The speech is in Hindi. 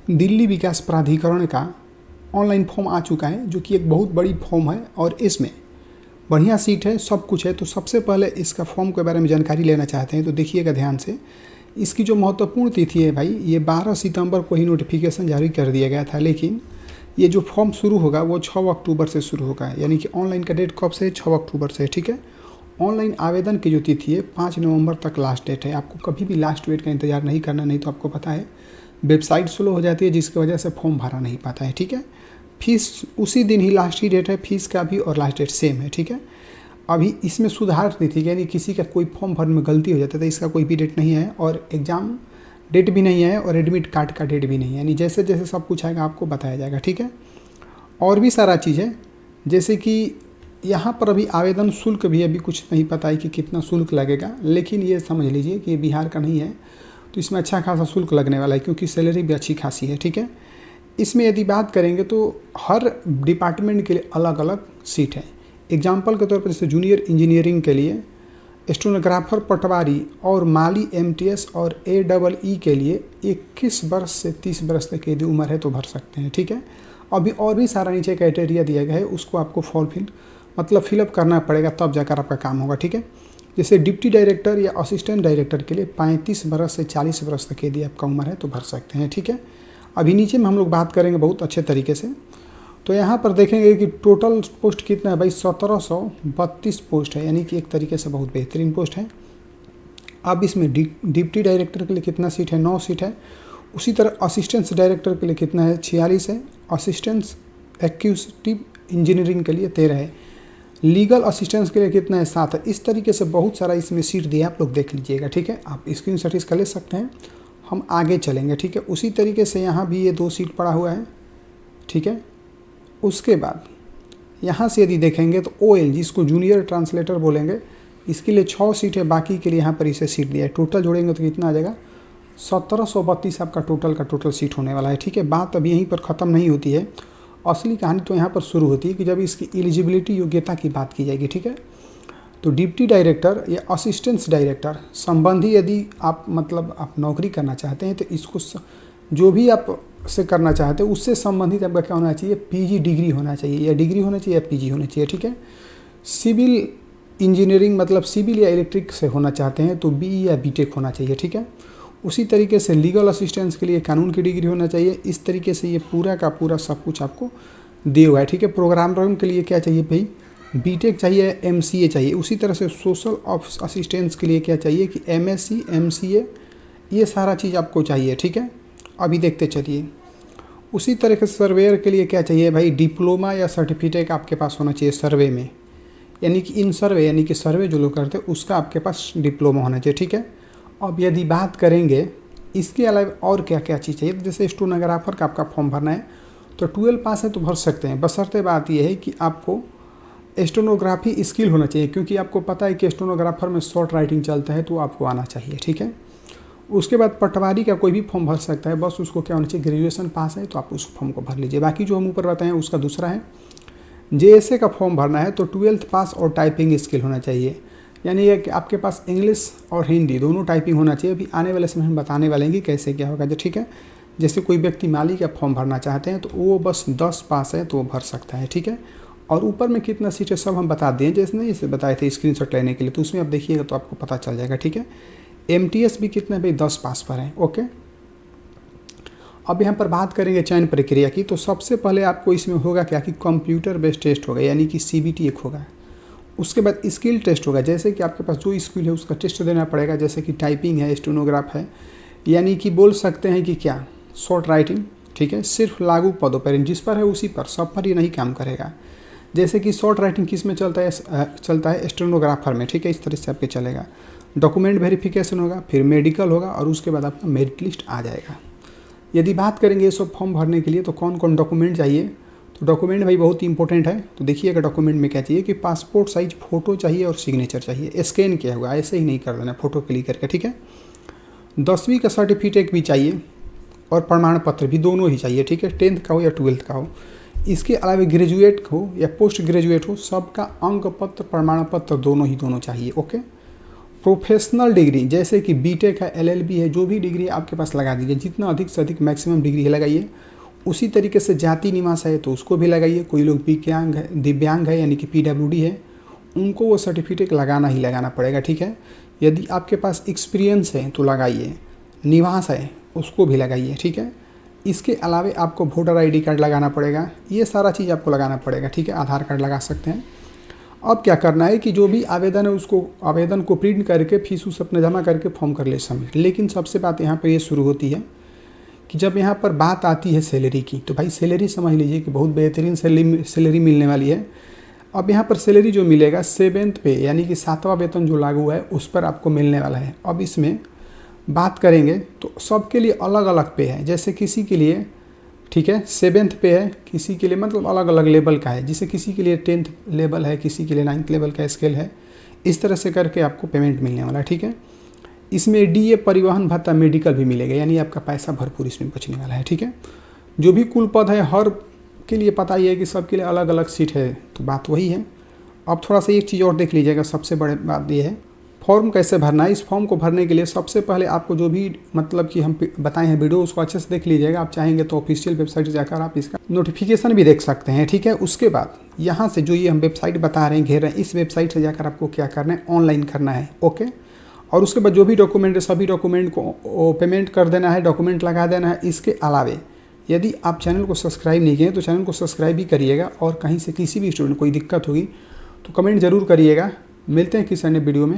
दिल्ली विकास प्राधिकरण का ऑनलाइन फॉर्म आ चुका है, जो कि एक बहुत बड़ी फॉर्म है और इसमें बढ़िया सीट है, सब कुछ है। तो सबसे पहले इसका फॉर्म के बारे में जानकारी लेना चाहते हैं तो देखिएगा ध्यान से। इसकी जो महत्वपूर्ण तिथि है भाई, ये 12 सितंबर को ही नोटिफिकेशन जारी कर दिया गया था, लेकिन ये जो फॉर्म शुरू होगा वो 6 अक्टूबर से शुरू होगा। यानी कि ऑनलाइन का डेट कब से? 6 अक्टूबर से। ठीक है। ऑनलाइन आवेदन की जो तिथि है 5 नवंबर तक लास्ट डेट है। आपको कभी भी लास्ट डेट का इंतजार नहीं करना, नहीं तो आपको पता है वेबसाइट स्लो हो जाती है, जिसकी वजह से फॉर्म भरा नहीं पाता है। ठीक है। फीस उसी दिन ही लास्ट ही डेट है, फीस का भी और लास्ट डेट सेम है। ठीक है। अभी इसमें सुधार तिथि, यानी किसी का कोई फॉर्म भरने में गलती हो जाता है तो इसका कोई भी डेट नहीं है, और एग्ज़ाम डेट भी नहीं है, और एडमिट कार्ड का डेट भी नहीं है। यानी जैसे जैसे सब कुछ आएगा आपको बताया जाएगा। ठीक है। और भी सारा चीज़ है, जैसे कि यहाँ पर अभी आवेदन शुल्क भी अभी कुछ नहीं पता है कि कितना शुल्क लगेगा, लेकिन ये समझ लीजिए कि ये बिहार का नहीं है तो इसमें अच्छा खासा शुल्क लगने वाला है, क्योंकि सैलरी भी अच्छी खासी है। ठीक है। इसमें यदि बात करेंगे तो हर डिपार्टमेंट के लिए अलग अलग सीट है। एग्जाम्पल के तौर पर जैसे जूनियर इंजीनियरिंग के लिए स्टेनोग्राफर, पटवारी और माली एमटीएस और AEE के लिए 21 वर्ष से 30 वर्ष तक यदि उम्र है तो भर सकते हैं। ठीक है। अभी और भी सारा नीचे क्राइटेरिया दिया गया है, उसको आपको फिलअप करना पड़ेगा, तब जाकर आपका काम होगा। ठीक है। जैसे डिप्टी डायरेक्टर या असिस्टेंट डायरेक्टर के लिए 35 वर्ष से 40 वर्ष तक यदि आपका उम्र है तो भर सकते हैं। ठीक है। अभी नीचे में हम लोग बात करेंगे बहुत अच्छे तरीके से। तो यहाँ पर देखेंगे कि टोटल पोस्ट कितना है भाई, 1732 पोस्ट है, यानी कि एक तरीके से बहुत बेहतरीन पोस्ट है। अब इसमें डिप्टी डायरेक्टर के लिए कितना सीट है? 9 सीट है। उसी तरह असिस्टेंट डायरेक्टर के लिए कितना है? 46 है। असिस्टेंट एक्यूटिव इंजीनियरिंग के लिए 13 है। लीगल असिस्टेंस के लिए कितना है? 7 है। इस तरीके से बहुत सारा इसमें सीट दिया, आप लोग देख लीजिएगा। ठीक है। आप स्क्रीनशॉट इसका ले सकते हैं, हम आगे चलेंगे। ठीक है। उसी तरीके से यहाँ भी ये 2 सीट पड़ा हुआ है। ठीक है। उसके बाद यहाँ से यदि देखेंगे तो OL, जिसको जूनियर ट्रांसलेटर बोलेंगे, इसके लिए 6 सीट है, बाकी के लिए यहाँ पर इसे सीट दिया है। टोटल जोड़ेंगे तो कितना आ जाएगा? 1732 आपका टोटल सीट होने वाला है। ठीक है। बात अब यहीं पर ख़त्म नहीं होती है, असली कहानी तो यहाँ पर शुरू होती है कि जब इसकी एलिजिबिलिटी, योग्यता की बात की जाएगी। ठीक है। तो डिप्टी डायरेक्टर या असिस्टेंट डायरेक्टर संबंधी यदि आप आप नौकरी करना चाहते हैं तो इसको जो भी आप से करना चाहते हैं उससे संबंधित आपका क्या होना चाहिए? PG डिग्री होना चाहिए, या डिग्री होना चाहिए या PG होना चाहिए। ठीक है। सिविल इंजीनियरिंग सिविल या इलेक्ट्रिक से होना चाहते हैं तो BE या BTech होना चाहिए। ठीक है। उसी तरीके से लीगल असिस्टेंस के लिए कानून की डिग्री होना चाहिए। इस तरीके से ये पूरा का पूरा सब कुछ आपको दिया हुआ है। ठीक है। प्रोग्रामर के लिए क्या चाहिए भाई? BTech चाहिए, MCA चाहिए। उसी तरह से सोशल असिस्टेंस के लिए क्या चाहिए कि MSc MCA, ये सारा चीज़ आपको चाहिए। ठीक है। अभी देखते चलिए। उसी तरह के सर्वेयर के लिए क्या चाहिए भाई? डिप्लोमा या सर्टिफिकेट आपके पास होना चाहिए सर्वे में, यानी कि इन सर्वे, यानी कि सर्वे जो लोग करते हैं उसका आपके पास डिप्लोमा होना चाहिए। ठीक है। अब यदि बात करेंगे इसके अलावा और क्या क्या चीज़ चाहिए, तो जैसे स्टेनोग्राफर का आपका फॉर्म भरना है तो 12 पास है तो भर सकते हैं, बशर्ते बात यह है कि आपको स्टेनोग्राफी स्किल होना चाहिए, क्योंकि आपको पता है कि स्टेनोग्राफर में शॉर्ट राइटिंग चलता है तो आपको आना चाहिए। ठीक है। उसके बाद पटवारी का कोई भी फॉर्म भर सकता है, बस उसको क्या होना चाहिए? ग्रेजुएशन पास है तो आप उस फॉर्म को भर लीजिए। बाकी जो हम ऊपर बताएं उसका दूसरा है। JSA का फॉर्म भरना है तो 12th पास और टाइपिंग स्किल होना चाहिए, यानी कि आपके पास इंग्लिश और हिंदी दोनों टाइपिंग होना चाहिए। अभी आने वाले समय हम बताने वाले हैं कि कैसे क्या होगा। जो ठीक है। जैसे कोई व्यक्ति माली का फॉर्म भरना चाहते हैं तो वो बस 10 पास है तो वो भर सकता है। ठीक है। और ऊपर में कितना सीट है सब हम बता दें, जैसे नहीं इसे बताए थे स्क्रीनशॉट लेने के लिए, तो उसमें आप देखिएगा तो आपको पता चल जाएगा। ठीक है। MTS भी कितना भाई? 10 पास पर है। ओके। अब यहाँ पर बात करेंगे चयन प्रक्रिया की, तो सबसे पहले आपको इसमें होगा क्या कि कंप्यूटर बेस्ड टेस्ट होगा, यानी कि CBT एक होगा। उसके बाद स्किल टेस्ट होगा, जैसे कि आपके पास जो स्किल है उसका टेस्ट देना पड़ेगा, जैसे कि टाइपिंग है, स्टेनोग्राफ है, यानी कि बोल सकते हैं कि क्या शॉर्ट राइटिंग। ठीक है। सिर्फ लागू पदों पर, जिस पर है उसी पर, सब पर ये नहीं काम करेगा। जैसे कि शॉर्ट राइटिंग किस में चलता है? स्टेनोग्राफर में। ठीक है। इस तरह से आपके चलेगा। डॉक्यूमेंट वेरिफिकेशन होगा, फिर मेडिकल होगा, और उसके बाद आपका मेरिट लिस्ट आ जाएगा। यदि बात करेंगे ये सब फॉर्म भरने के लिए तो कौन कौन डॉक्यूमेंट चाहिए, तो डॉक्यूमेंट भाई बहुत ही इंपॉर्टेंट है। तो देखिएगा डॉक्यूमेंट में क्या चाहिए कि पासपोर्ट साइज फ़ोटो चाहिए और सिग्नेचर चाहिए, स्कैन किया हुआ, ऐसे ही नहीं कर देना, फ़ोटो क्लिक करके। ठीक है। 10वीं का सर्टिफिकेट भी चाहिए और प्रमाण पत्र भी, दोनों ही चाहिए। ठीक है। 10th का हो या 12th का हो। इसके अलावा ग्रेजुएट हो या पोस्ट ग्रेजुएट हो, सबका अंक पत्र, प्रमाण पत्र दोनों चाहिए। ओके। प्रोफेशनल डिग्री जैसे कि बीटेक है, एलएलबी है, जो भी डिग्री आपके पास लगा दीजिए, जितना अधिक से अधिक मैक्सिमम डिग्री है लगाइए। उसी तरीके से जाति निवास है तो उसको भी लगाइए। कोई लोग दिव्यांग है यानी कि पीडब्ल्यूडी है, उनको वो सर्टिफिकेट लगाना ही लगाना पड़ेगा, ठीक है। यदि आपके पास एक्सपीरियंस है तो लगाइए, निवास है उसको भी लगाइए, ठीक है। इसके अलावा आपको वोटर आईडी कार्ड लगाना पड़ेगा, ये सारा चीज़ आपको लगाना पड़ेगा, ठीक है। आधार कार्ड लगा सकते हैं। अब क्या करना है कि जो भी आवेदन है उसको आवेदन को प्रिंट करके फीस उस अपने जमा करके फॉर्म कर ले सबमिट। लेकिन सबसे बात यहाँ पर ये शुरू होती है कि जब यहाँ पर बात आती है सैलरी की, तो भाई सैलरी समझ लीजिए कि बहुत बेहतरीन सैलरी मिलने वाली है। अब यहाँ पर सैलरी जो मिलेगा 7th पे यानी कि 7वां वेतन जो लागू है उस पर आपको मिलने वाला है। अब इसमें बात करेंगे तो सबके लिए अलग अलग पे है। जैसे किसी के लिए, ठीक है, 7th पे है, किसी के लिए मतलब अलग अलग लेवल का है। जैसे किसी के लिए 10th लेवल है, किसी के लिए 9th लेवल का स्केल है। इस तरह से करके आपको पेमेंट मिलने वाला है, ठीक है। इसमें डीए, परिवहन भत्ता, मेडिकल भी मिलेगा, यानी आपका पैसा भरपूर इसमें बचने वाला है, ठीक है। जो भी कुल पद है हर के लिए पता ही है कि सबके लिए अलग अलग सीट है, तो बात वही है। अब थोड़ा सा एक चीज़ और देख लीजिएगा, सबसे बड़ी बात ये है फॉर्म कैसे भरना है। इस फॉर्म को भरने के लिए सबसे पहले आपको जो भी मतलब कि हम बताए हैं वीडियो, उसको अच्छे से देख लीजिएगा। आप चाहेंगे तो ऑफिशियल वेबसाइट जाकर आप इसका नोटिफिकेशन भी देख सकते हैं, ठीक है। उसके बाद यहाँ से जो ये हम वेबसाइट बता रहे हैं, घेर रहे हैं, इस वेबसाइट से जाकर आपको क्या करना है, ऑनलाइन करना है, ओके। और उसके बाद जो भी डॉक्यूमेंट है सभी डॉक्यूमेंट को पेमेंट कर देना है, डॉक्यूमेंट लगा देना है। इसके अलावे यदि आप चैनल को सब्सक्राइब नहीं किए तो चैनल को सब्सक्राइब भी करिएगा। और कहीं से किसी भी स्टूडेंट को कोई दिक्कत होगी तो कमेंट ज़रूर करिएगा। मिलते हैं किसी अन्य वीडियो में।